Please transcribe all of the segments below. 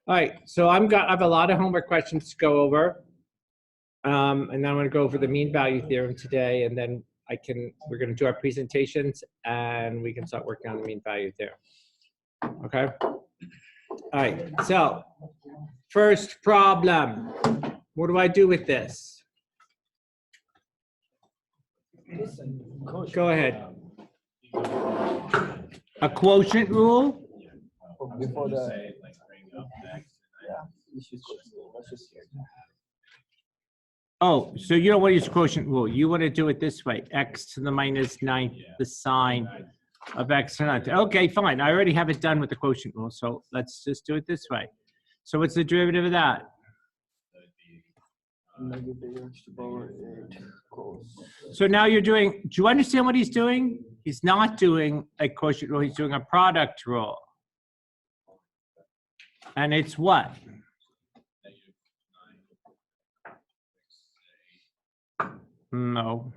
All right, so I have a lot of homework questions to go over. And then I'm going to go over the mean value theorem today, and then we're going to do our presentations and we can start working on the mean value theorem. Okay. All right, so first problem. What do I do with this? Go ahead. A quotient rule? Before the Oh, so you don't want to use quotient rule. You want to do it this way. X to the minus 9th, the sine of x to the 9th. Okay, fine. I already have it done with the quotient rule. So let's just do it this way. So what's the derivative of that? So now you're doing, do you understand what he's doing? He's not doing a quotient rule. He's doing a product rule. And it's what? No.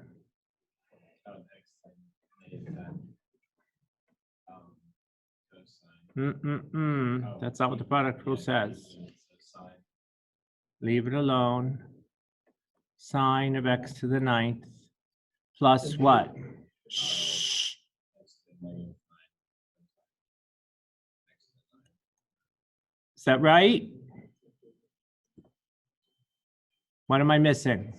That's not what the product rule says. Leave it alone. Sine of x to the 9th plus what? Shh. Is that right? What am I missing?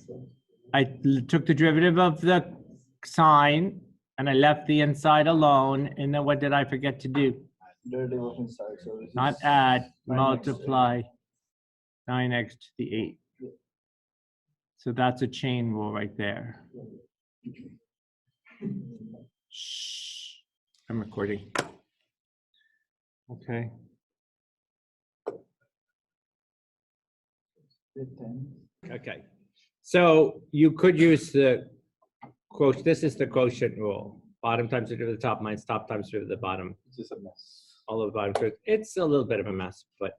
I took the derivative of the sine and I left the inside alone. And then what did I forget to do? derivative of inside. So this Not is add, 9x. multiply 9x to the 8. So that's a chain rule right there. Shh. I'm recording. Okay. Okay. So you could use the quotient. This is the quotient rule. Bottom times the derivative of the top minus top times the derivative of the bottom. It's just a mess. All of the bottom. It's a little bit of a mess, but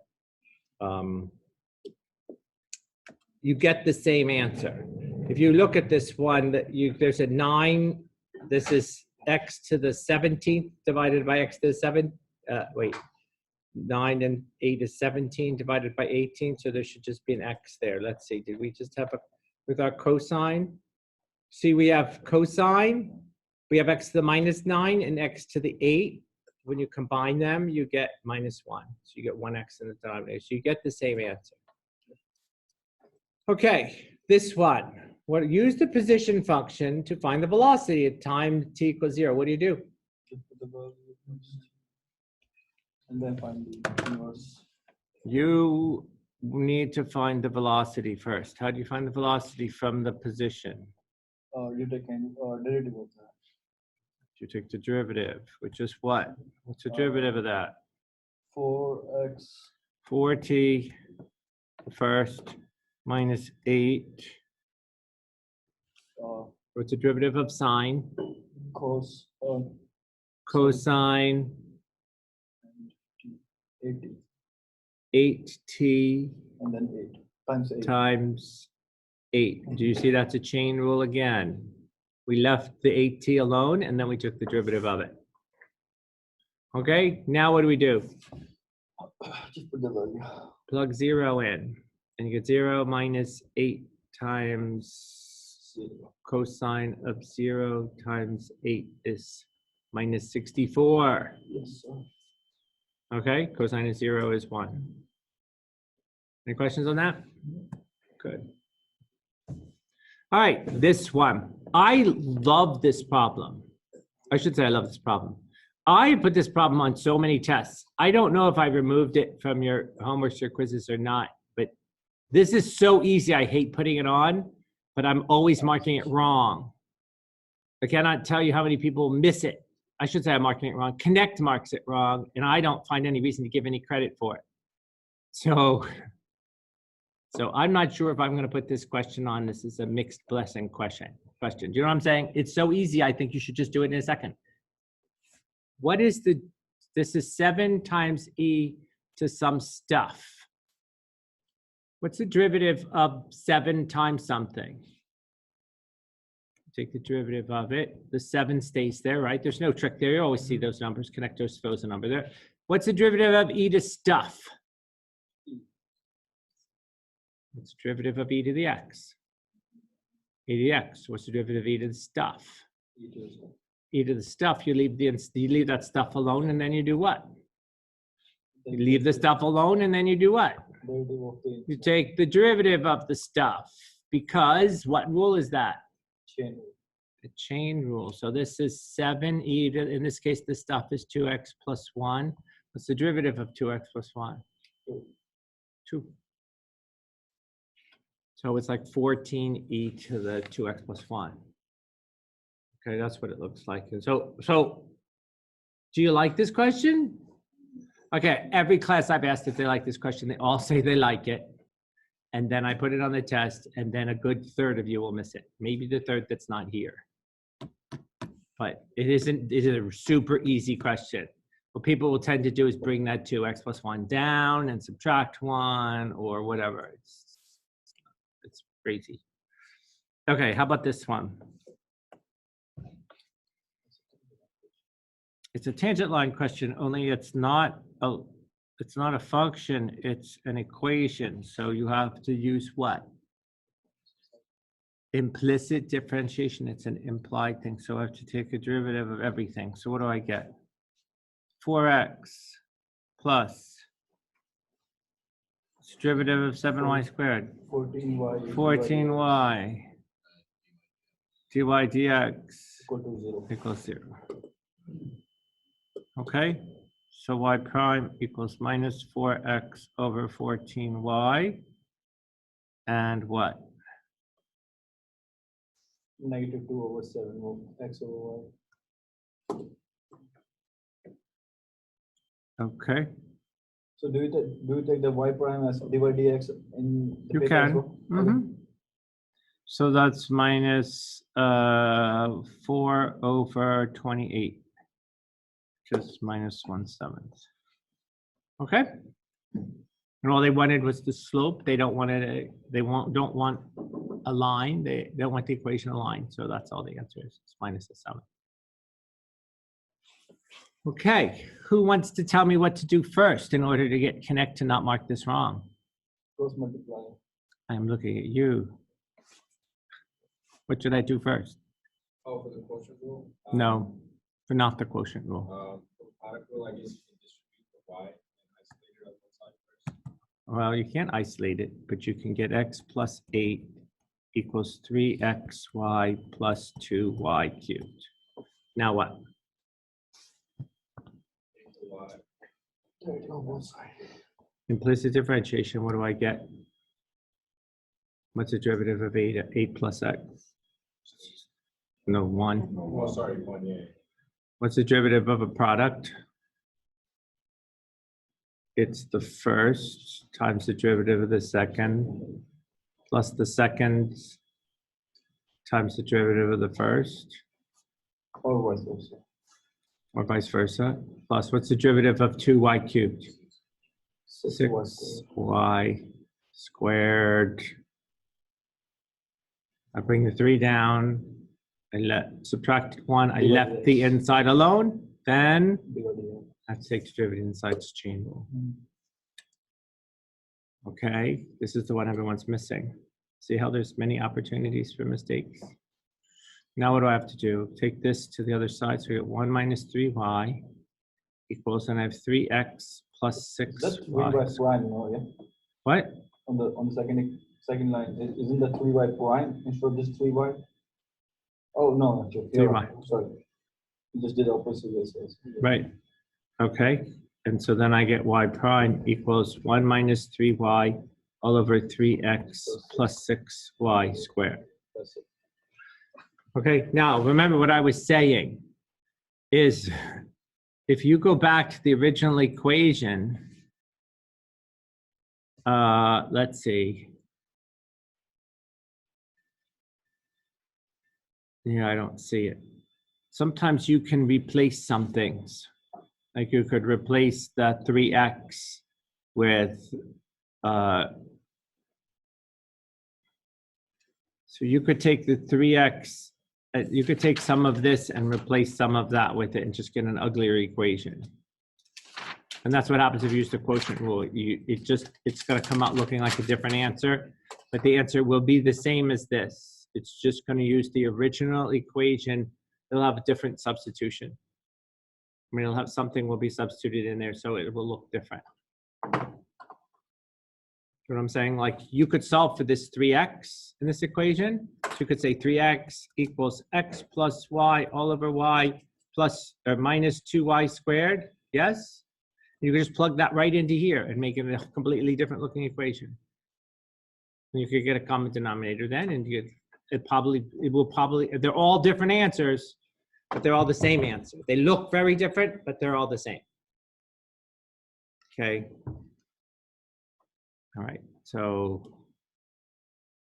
you get the same answer. If you look at this one, there's a 9. This is x to the 17th divided by x to the 7th. 9 and 8 is 17 divided by 18. So there should just be an x there. Let's see. Did we just have with our cosine? See, we have cosine. We have x to the minus 9 and x to the 8. When you combine them, you get minus 1. So you get 1x in the denominator. So you get the same answer. Okay, this one. Use the position function to find the velocity at time t equals 0. What do you do? And then find the inverse. You need to find the velocity first. How do you find the velocity from the position? You take any derivative of that. You take the derivative, which is what? What's the derivative of that? 4x. 4t first minus 8. What's the derivative of sine? Cosine. 8t And then 8 times 8. Times 8. Do you see that's a chain rule again? We left the 8t alone and then we took the derivative of it. Okay, now what do we do? Just put the value. Plug 0 in and you get 0 minus 8 times 0. Cosine of 0 times 8 is minus 64. Yes, sir. Okay, cosine of 0 is 1. Any questions on that? Good. All right, this one. I love this problem. I should say I love this problem. I put this problem on so many tests. I don't know if I removed it from your homeworks or quizzes or not, but this is so easy. I hate putting it on, but I'm always marking it wrong. I cannot tell you how many people miss it. I should say I'm marking it wrong. Connect marks it wrong, and I don't find any reason to give any credit for it. So I'm not sure if I'm going to put this question on. This is a mixed blessing question. Do you know what I'm saying? It's so easy. I think you should just do it in a second. What is this is 7 times e to some stuff. What's the derivative of 7 times something? Take the derivative of it. The 7 stays there, right? There's no trick there. You always see those numbers. Connect those, throws a number there. What's the derivative of e to stuff? What's the derivative of e to the x? E to the x. What's the derivative of e to the stuff? E to the stuff, you leave that stuff alone, and then you do what? You leave the stuff alone, and then you do what? You take the derivative of the stuff, because what rule is that? Chain rule. The chain rule. So this is 7e to, in this case, the stuff is 2x plus 1. What's the derivative of 2x plus 1? 2. So it's like 14e to the 2x plus 1. Okay, that's what it looks like. And so do you like this question? Okay, every class I've asked if they like this question, they all say they like it. And then I put it on the test, and then a good third of you will miss it. Maybe the third that's not here. But it is a super easy question. What people will tend to do is bring that 2x plus 1 down and subtract 1 or whatever. It's crazy. Okay, how about this one? It's a tangent line question, only it's not a function, it's an equation. So you have to use what? Implicit differentiation. It's an implied thing. So I have to take a derivative of everything. So what do I get? 4x plus derivative of 7y squared. 14y. 14y dy dx Equal to 0. equals 0. Okay, so y prime equals minus 4x over 14y, and what? Negative 2 over 7 x over y. Okay, So do you take the y prime as dy dx in the you paper as can. well? Mhm. So that's minus 4 over 28, just minus 1/7. Okay. And all they wanted was the slope. They don't want it. Don't want a line. They don't want the equation aligned. So that's all the answer is. It's minus a 7. Okay. Who wants to tell me what to do first in order to get connect to not mark this wrong? Cross multiply. I'm looking at you. What should I do first? Oh, for the quotient rule? No, for not the quotient rule. For the product rule, I guess you can distribute the y and isolate it on one side first. Well, you can't isolate it, but you can get x plus 8 equals 3xy plus 2y cubed. Now what? Take the y. Take it on one side. Implicit differentiation, what do I get? What's the derivative of 8 plus x? No, 1. Oh, sorry, 1, yeah. What's the derivative of a product? It's the first times the derivative of the second plus the second times the derivative of the first, Or vice versa. or vice versa. Plus, what's the derivative of 2y cubed? 6y. 6y squared. I bring the 3 down. I subtract 1. I left the inside alone. Then Dy dx. I have to take the derivative inside its chain rule. Okay, this is the one everyone's missing. See how there's many opportunities for mistakes? Now what do I have to do? Take this to the other side. So we get 1 minus 3y equals, and I have 3x plus 6y. That's 3y prime, yeah? What? On the second line, isn't that 3y prime instead of just 3y? Oh, no, actually. 3y. Sorry. You just did opposite. Yes. Right. Okay. And so then I get y prime equals 1 minus 3y all over 3x plus 6y squared. That's it. Okay, now remember what I was saying is if you go back to the original equation, let's see. Yeah, I don't see it. Sometimes you can replace some things. Like you could replace the 3x with, so you could take the 3x, you could take some of this and replace some of that with it and just get an uglier equation. And that's what happens if you use the quotient rule. It's gonna come out looking like a different answer, but the answer will be the same as this. It's just going to use the original equation. It'll have a different substitution. I mean, it'll have something will be substituted in there, so it will look different. You know what I'm saying? Like you could solve for this 3x in this equation. So you could say 3x equals x plus y all over y plus or minus 2y squared. Yes? You can just plug that right into here and make it a completely different looking equation. And you could get a common denominator then, and you could, it will probably, they're all different answers, but they're all the same answer. They look very different, but they're all the same. Okay. All right, so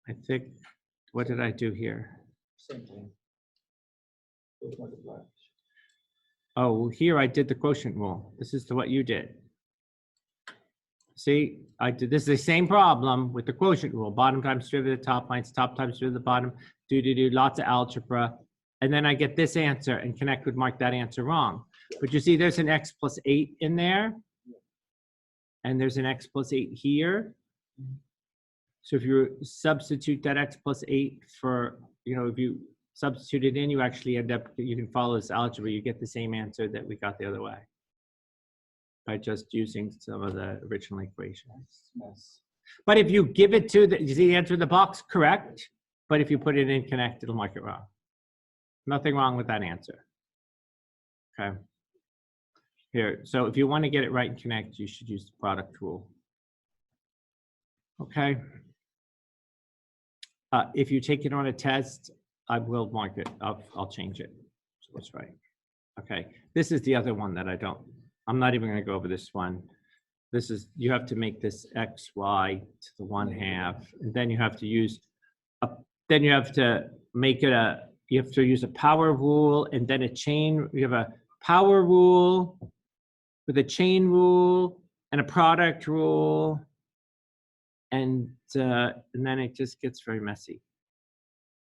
I think, what did I do here? Same thing. Let's multiply. Oh, here I did the quotient rule. This is what you did. See, I did this is the same problem with the quotient rule. Bottom times derivative, top minus top times derivative, bottom, do, lots of algebra. And then I get this answer, and Connect would mark that answer wrong. But you see there's an x plus 8 in there. And there's an x plus 8 here. So if you substitute that x plus 8 for, you know, if you substitute it in, you actually end up, you can follow this algebra, you get the same answer that we got the other way by just using some of the original equations. Yes. But if you give it to the, you see the answer in the box, correct. But if you put it in Connect, it'll mark it wrong. Nothing wrong with that answer. Okay. Here, so if you want to get it right in Connect, you should use the product rule. Okay. If you take it on a test, I will mark it. I'll change it. So it's right. Okay. This is the other one that I'm not even going to go over this one. This is, you have to make this x, y to the 1/2, and then you have to use, then you have to make it you have to use a power rule and then a chain. You have a power rule with a chain rule and a product rule, and then it just gets very messy.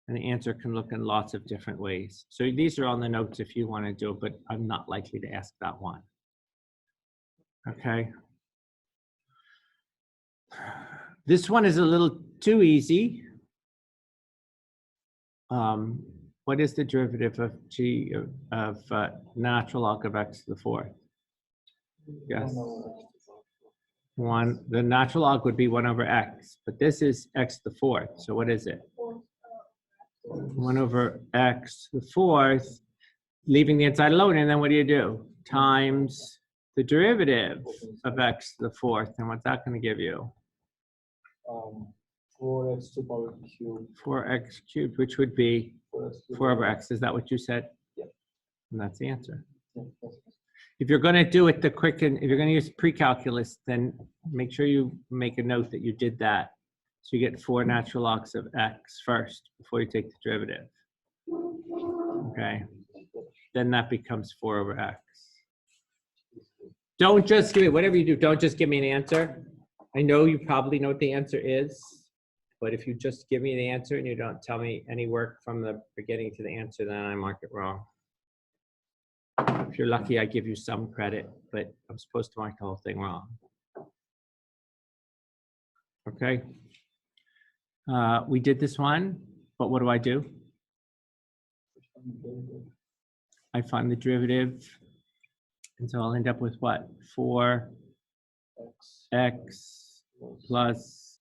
And the answer can look in lots of different ways. So these are on the notes if you want to do it, but I'm not likely to ask that one. Okay. This one is a little too easy. What is the derivative of g of natural log of x to the 4th? Yes. The natural log would be 1 over x, but this is x to the 4th. So what is it? 1 over x to the 4th, leaving the inside alone. And then what do? Times the derivative of x to the 4th. And what's that going to give you? 4x to the power cubed. 4x cubed, which would be 4 over x. Is that what you said? Yeah. And that's the answer. Yeah. If you're going to do it if you're going to use pre-calculus, then make sure you make a note that you did that. So you get 4 natural logs of x first before you take the derivative. Okay. Then that becomes 4 over x. Don't just give me, whatever you do, don't just give me an answer. I know you probably know what the answer is, but if you just give me the answer and you don't tell me any work from the beginning to the answer, then I mark it wrong. If you're lucky, I give you some credit, but I'm supposed to mark the whole thing wrong. Okay. We did this one, but what do? I find the derivative, and so I'll end up with what? 4x plus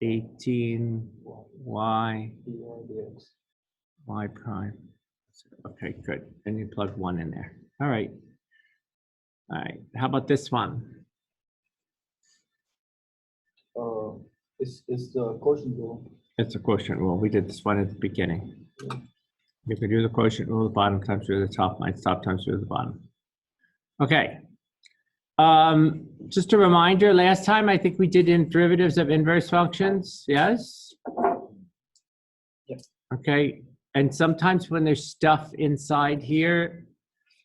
18y y prime. Okay, good. And you plug 1 in there. All right. All right. How about this one? It's the quotient rule. It's a quotient rule. We did this one at the beginning. You can do the quotient rule, the bottom times through the top minus top times through the bottom. Okay. Just a reminder, last time I think we did derivatives of inverse functions. Yes? Yes. Okay. And sometimes when there's stuff inside here,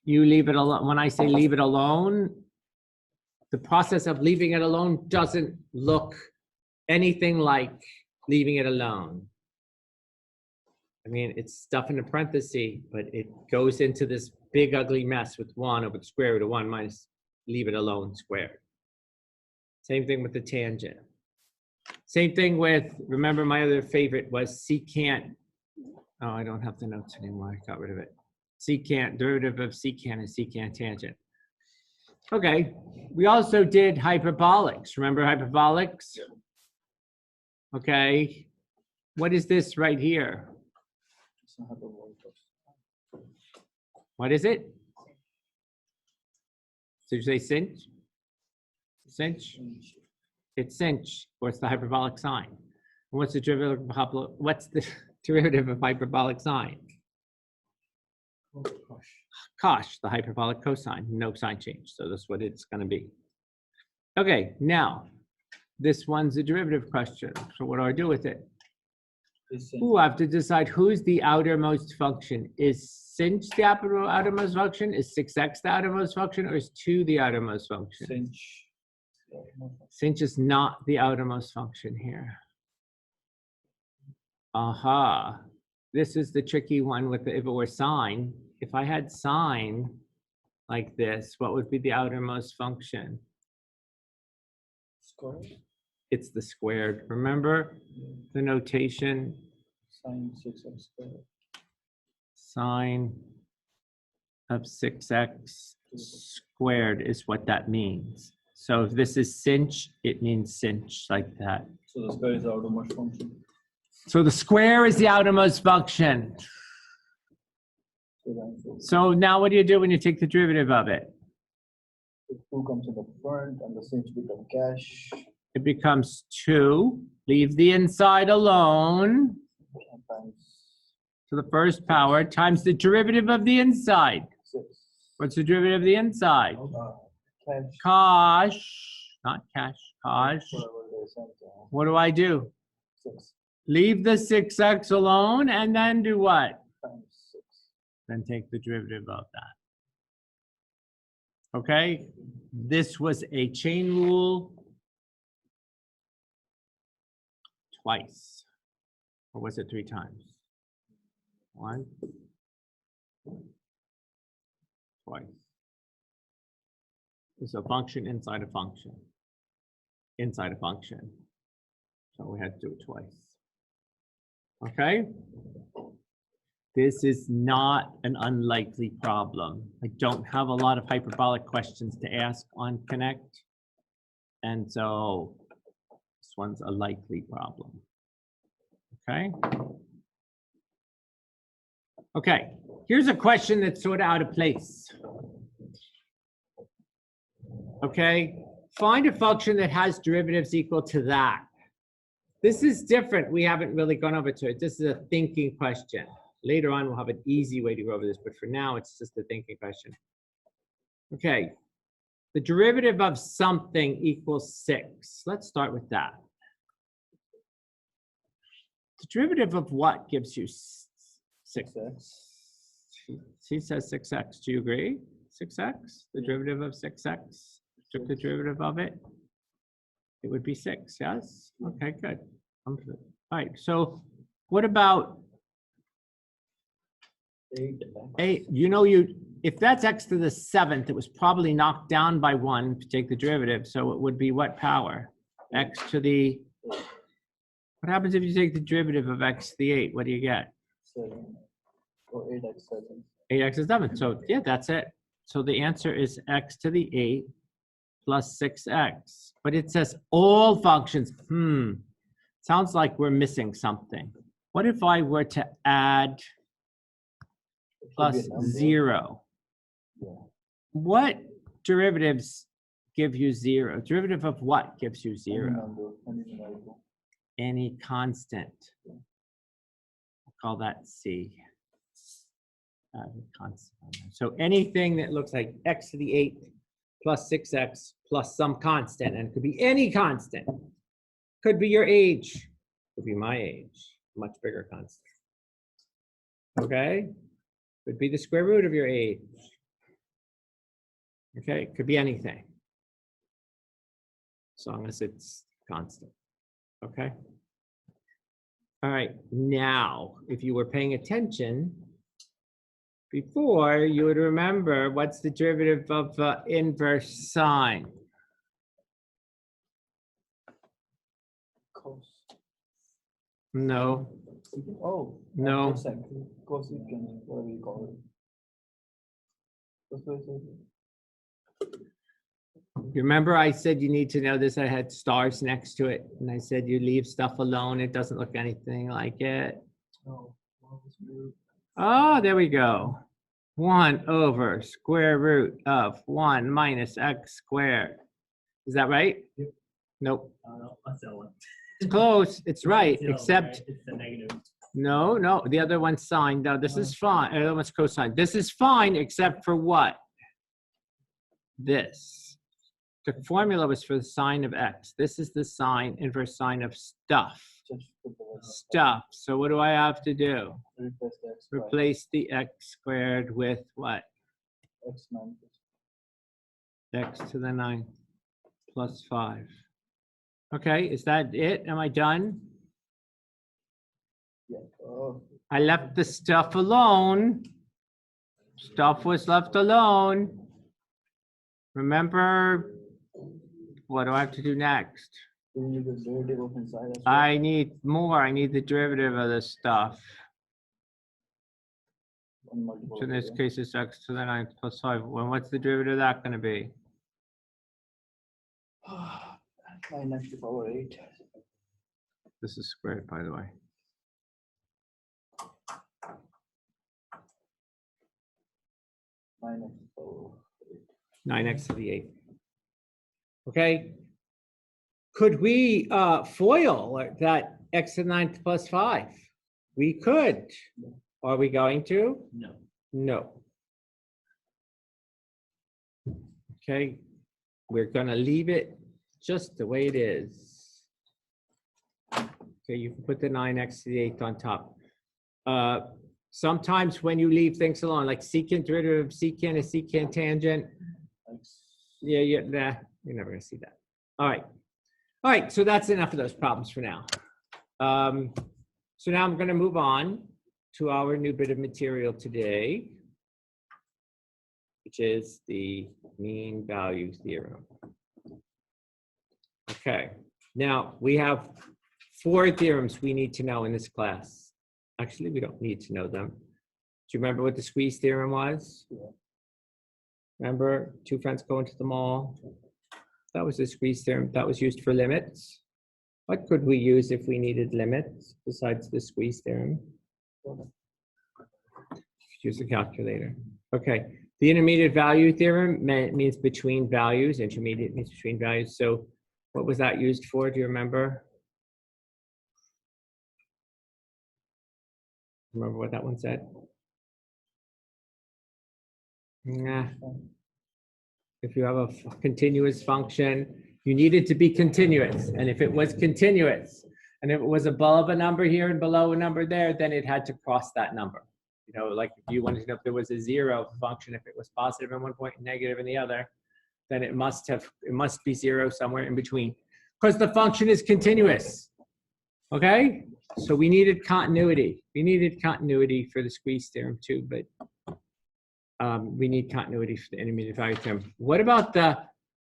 you leave it alone. When I say leave it alone, the process of leaving it alone doesn't look anything like leaving it alone. I mean, it's stuff in a parenthesis, but it goes into this big ugly mess with 1 over the square root of 1 minus leave it alone squared. Same thing with the tangent. Same thing with, remember my other favorite was secant. Oh, I don't have the notes anymore. I got rid of it. Secant, derivative of secant is secant tangent. Okay, we also did hyperbolics. Remember hyperbolics? Okay, what is this right here? It's not hyperbolic. What is it? Did you say cinch? Cinch? It's cinch, or it's the hyperbolic sign. And what's the derivative of derivative of hyperbolic sign? Oh, gosh. Cosh, the hyperbolic cosine, no sign change. So that's what it's going to be. Okay, now this one's a derivative question. So what do I do with it? It's Ooh, I have to decide who's the outermost function. Is cinch the outermost function? Is 6x the outermost function? Or is 2 the outermost function? cinch. Yeah, no. Cinch is not the outermost function here. Aha. This is the tricky one with if it were sine. If I had sine like this, what would be the outermost function? Square. It's the squared. Remember the notation? Sine 6x squared. Sine of 6x squared is what that means. So if this is cinch, it means cinch like that. So the square is the outermost function. So the square is the outermost function. So then So now what do you do when you take the derivative of it? the 2 comes in the front and the cinch become cash. It becomes 2. Leave the inside alone. And times So the first power times the derivative of the inside. 6. What's the derivative of the inside? Cash. Cosh, not cash, cosh. Whatever they sent, What do I do? 6 Leave the 6x alone and then do what? times 6. Then take the derivative of that. Okay, this was a chain rule twice. Or was it 3 times? 1, twice. It's a function inside a function. Inside a function. So we had to do it twice. Okay? This is not an unlikely problem. I don't have a lot of hyperbolic questions to ask on Connect. And so this one's a likely problem. Okay? Okay, here's a question that's sort of out of place. Okay, find a function that has derivatives equal to that. This is different. We haven't really gone over to it. This is a thinking question. Later on, we'll have an easy way to go over this, but for now, it's just a thinking question. Okay, the derivative of something equals 6. Let's start with that. The derivative of what gives you 6? 6x. He says 6x. Do you agree? 6x? The derivative of 6x? Took the derivative of it? It would be 6, yes? Okay, good. All right, so what about 8x. 8? If that's x to the 7th, it was probably knocked down by 1 to take the derivative. So it would be what power? X to the, what happens if you take the derivative of x to the 8? What do you get? 7. Or 8x 7. 8x is 7. So yeah, that's it. So the answer is x to the 8 plus 6x. But it says all functions. Sounds like we're missing something. What if I were to add It should be plus a number. 0? Yeah. What derivatives give you 0? Derivative of what gives you Any 0? number, any numerical. Any constant. I'll call that C. Constant. So anything that looks like x to the 8th plus 6x plus some constant, and it could be any constant. Could be your age. Could be my age. Much bigger constant. Okay? Could be the square root of your age. Okay? It could be anything. As long as it's constant. Okay? All right. Now, if you were paying attention, before, you would remember what's the derivative of inverse sine? cos. No, Oh. No. Cosec, cosecant, whatever you call it. That's what I said. you remember I said you need to know this, I had stars next to it, and I said you leave stuff alone, it doesn't look anything like it. Oh, well, it's weird. Oh, there we go. 1 over square root of 1 minus x squared. Is that right? Yep. Nope. No, that's that one. It's close. It's right, Still, except right? It's the negative. no, the other one's sine. No, this is fine. The other one's cosine. This is fine, except for what? This. The formula was for the sine of x. This is the sine inverse sine of stuff. Just put the word Stuff. So what do I have to do? replace the x by Replace the x squared with what? x minus. X to the 9th plus 5. Okay, is that it? Am I done? Yeah. Oh, I left the stuff alone. Stuff was left alone. Remember, what do I have to do next? do you need the derivative of inside as well? I need more. I need the derivative of this stuff. One multiple So in of this it, case, it's x to the 9th plus 5. Well, what's the derivative of that going to be? yeah. 9x to the power 8. This is squared, by the way. Minus to the power 8. 9x to the 8th. Okay. Could we FOIL that x to the 9th plus 5? We could. Are we going to? No. No. Okay. We're going to leave it just the way it is. Okay, you can put the 9x to the 8th on top. Sometimes when you leave things alone, like secant derivative of secant is secant tangent. X. Yeah, nah, you're never gonna see that. All right, so that's enough of those problems for now. So now I'm gonna move on to our new bit of material today, which is the mean value theorem. Okay, now we have 4 theorems we need to know in this class. Actually, we don't need to know them. Do you remember what the squeeze theorem was? Yeah. Remember, 2 friends go into the mall. That was the squeeze theorem. That was used for limits. What could we use if we needed limits besides the squeeze theorem? Use the calculator. Okay. The intermediate value theorem means between values. Intermediate means between values. So what was that used for? Do you remember? Remember what that one said? Nah. If you have a continuous function, you need it to be continuous. And if it was continuous, and if it was above a number here and below a number there, then it had to cross that number. You know, like if you wanted to know if there was a 0 function, if it was positive in one point and negative in the other, then it must be 0 somewhere in between, because the function is continuous. Okay, so we needed continuity. We needed continuity for the squeeze theorem too, but we need continuity for the intermediate value theorem. What about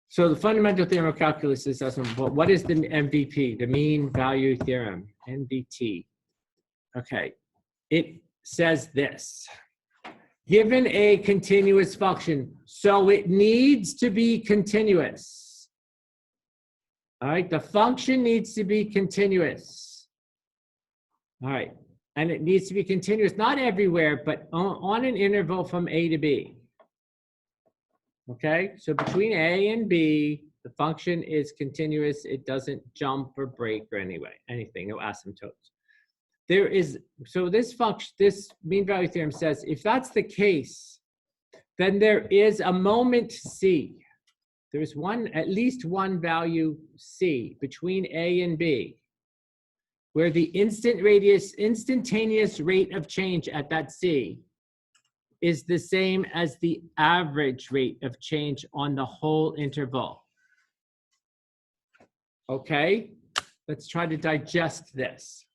so the fundamental theorem of calculus is what is the MVP, the mean value theorem, MVT? Okay, it says this. Given a continuous function, so it needs to be continuous. All right, the function needs to be continuous. All right, and it needs to be continuous, not everywhere, but on an interval from A to B. Okay, so between A and B, the function is continuous. It doesn't jump or break or anything, no asymptotes. So this function, this mean value theorem says, if that's the case, then there is a moment C. There's at least one value C between A and B, where the instantaneous rate of change at that C is the same as the average rate of change on the whole interval. Okay, let's try to digest this.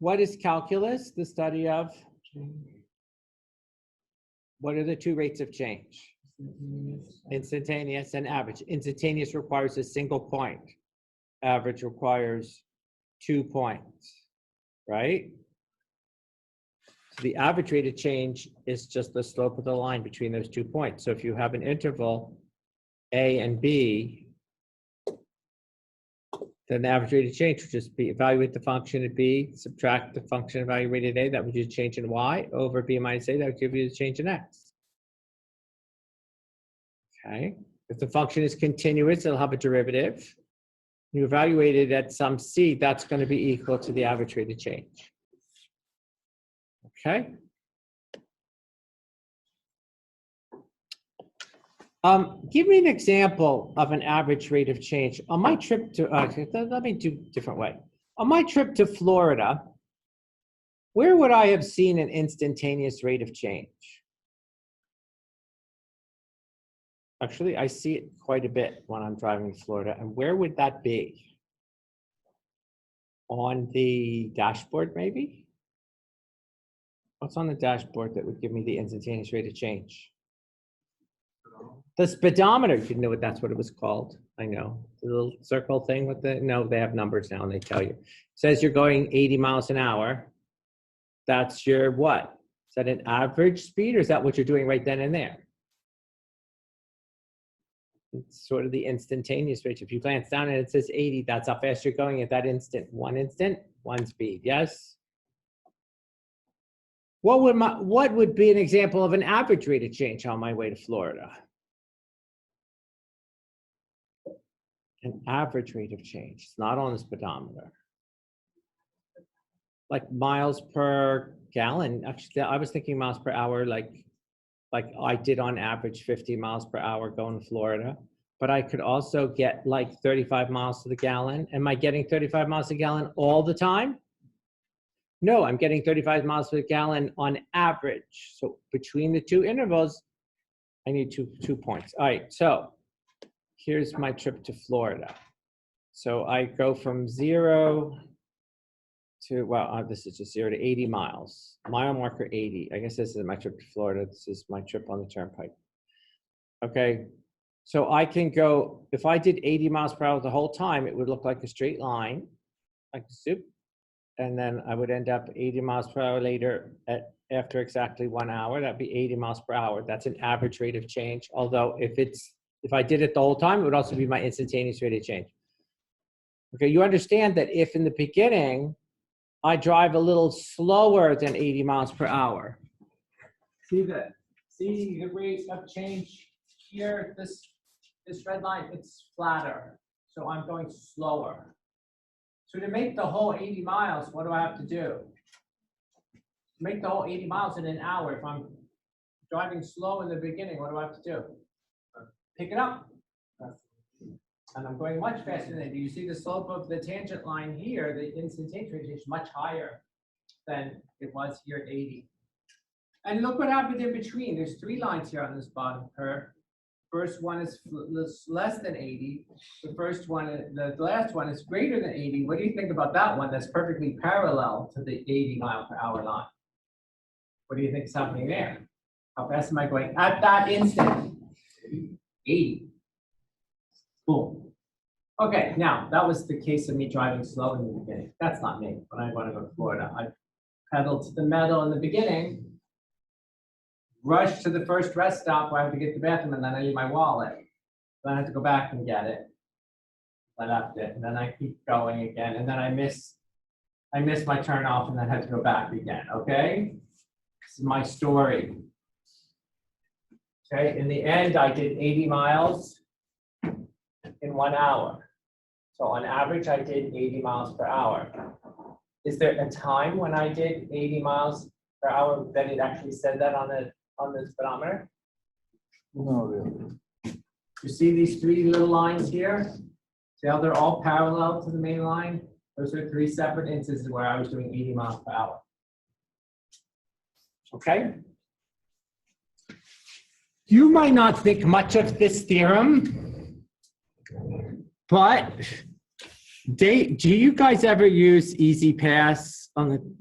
What is calculus? The study of? What are the 2 rates of change? Instantaneous and average. Instantaneous requires a single point. average requires 2 points, right? So the average rate of change is just the slope of the line between those 2 points. So if you have an interval A and B, then the average rate of change would just be evaluate the function at B, subtract the function evaluated at A, that would be the change in Y, over B minus A, that would give you the change in X. Okay, if the function is continuous, it'll have a derivative. You evaluate it at some C, that's going to be equal to the average rate of change. Okay. Give me an example of an average rate of change. On my trip to, let me do a different way. On my trip to Florida, where would I have seen an instantaneous rate of change? Actually, I see it quite a bit when I'm driving to Florida. And where would that be? On the dashboard, maybe? What's on the dashboard that would give me the instantaneous rate of change? The speedometer, you know what that's what it was called. I know. The little circle thing with the, no, they have numbers now and they tell you. It says you're going 80 miles an hour. That's your what? Is that an average speed or is that what you're doing right then and there? It's sort of the instantaneous rate. If you glance down and it says 80, that's how fast you're going at that instant. One speed, yes? What would be an example of an average rate of change on my way to Florida? An average rate of change. It's not on the speedometer. Like miles per gallon. Actually, I was thinking miles per hour, like I did on average 50 miles per hour going to Florida. But I could also get like 35 miles to the gallon. Am I getting 35 miles a gallon all the time? No, I'm getting 35 miles per gallon on average. So between the two intervals, I need two points. All right, so here's my trip to Florida. So I go from 0 to, well, this is just 0 to 80 miles. Mile marker 80. I guess this is my trip to Florida. This is my trip on the turnpike. Okay, so I can go, if I did 80 miles per hour the whole time, it would look like a straight line, like soup. And then I would end up 80 miles per hour later after exactly 1 hour. That'd be 80 miles per hour. That's an average rate of change. Although if I did it the whole time, it would also be my instantaneous rate of change. Okay, you understand that if in the beginning, I drive a little slower than 80 miles per hour. See the rate of change here, this red line, it's flatter. So I'm going slower. So to make the whole 80 miles, what do I have to do? To make the whole 80 miles in an hour, if I'm driving slow in the beginning, what do I have to do? Pick it up. And I'm going much faster than that. You see the slope of the tangent line here, the instantaneous rate is much higher than it was here at 80. And look what happened in between. There's 3 lines here on this bottom curve. First one is less than 80. The first one, the last one is greater than 80. What do you think about that one? That's perfectly parallel to the 80 mile per hour line. What do you think is happening there? How fast am I going at that instant? 80. Cool. Okay, now that was the case of me driving slow in the beginning. That's not me. When I want to go to Florida, I pedaled to the metal in the beginning, rushed to the first rest stop where I have to get to the bathroom, and then I leave my wallet. Then I have to go back and get it. I left it, and then I keep going again, and then I miss my turn off, and then I have to go back again. Okay, this is my story. Okay, in the end, I did 80 miles in 1 hour. So on average, I did 80 miles per hour. Is there a time when I did 80 miles per hour that it actually said that on the speedometer? No, really. You see these 3 little lines here? See how they're all parallel to the main line? Those are 3 separate instances where I was doing 80 miles per hour. Okay? You might not think much of this theorem, but do you guys ever use Easy Pass on the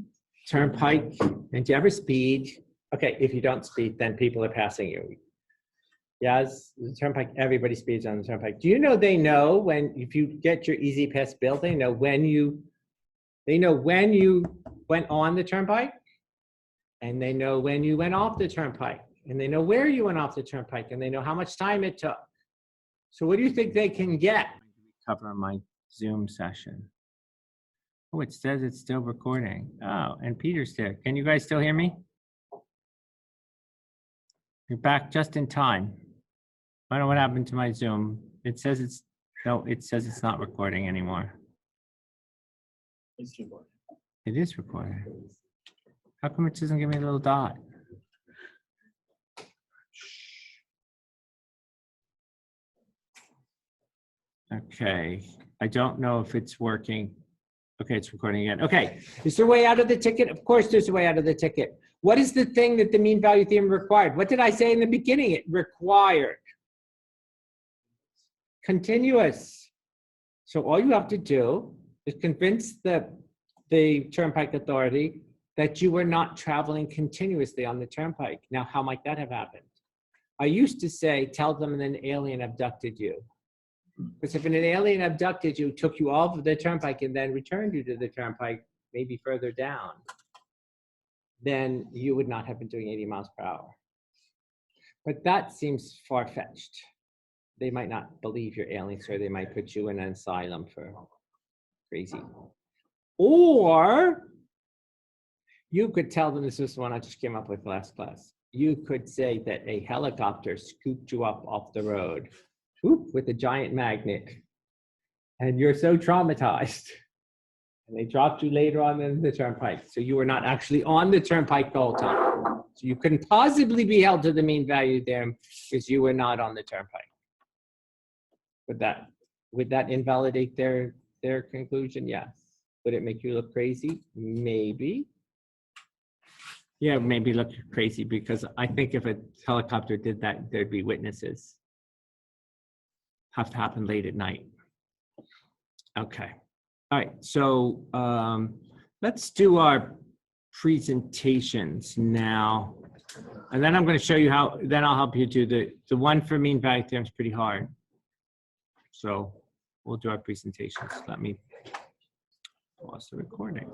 turnpike? And do you ever speed? Okay, if you don't speed, then people are passing you. Yes, the turnpike, everybody speeds on the turnpike. Do you know they know when, if you get your Easy Pass bill, they know when you went on the turnpike, and they know when you went off the turnpike, and they know where you went off the turnpike, and they know how much time it took. So what do you think they can get? Cover my Zoom session. Oh, it says it's still recording. Oh, and Peter's there. Can you guys still hear me? You're back just in time. I don't know what happened to my Zoom. It says it's not recording anymore. It's recording. It is recording. How come it doesn't give me a little dot? Okay, I don't know if it's working. Okay, it's recording again. Okay, is there a way out of the ticket? Of course there's a way out of the ticket. What is the thing that the mean value theorem required? What did I say in the beginning? It required continuous. So all you have to do is convince the turnpike authority that you were not traveling continuously on the turnpike. Now, how might that have happened? I used to say, tell them an alien abducted you. Because if an alien abducted you, took you off of the turnpike and then returned you to the turnpike, maybe further down, then you would not have been doing 80 miles per hour. But that seems far-fetched. They might not believe you're aliens, or they might put you in an asylum for crazy. Or you could tell them, this is the one I just came up with last class. You could say that a helicopter scooped you up off the road, whoop, with a giant magnet, and you're so traumatized. And they dropped you later on in the turnpike. So you were not actually on the turnpike the whole time. So you couldn't possibly be held to the mean value theorem because you were not on the turnpike. Would that invalidate their conclusion? Yes. Would it make you look crazy? Maybe. Yeah, maybe look crazy, because I think if a helicopter did that, there'd be witnesses. Have to happen late at night. Okay. All right. So let's do our presentations now. And then I'm going to show you how, then I'll help you do the one for mean value theorem is pretty hard. So we'll do our presentations. Let me pause the recording.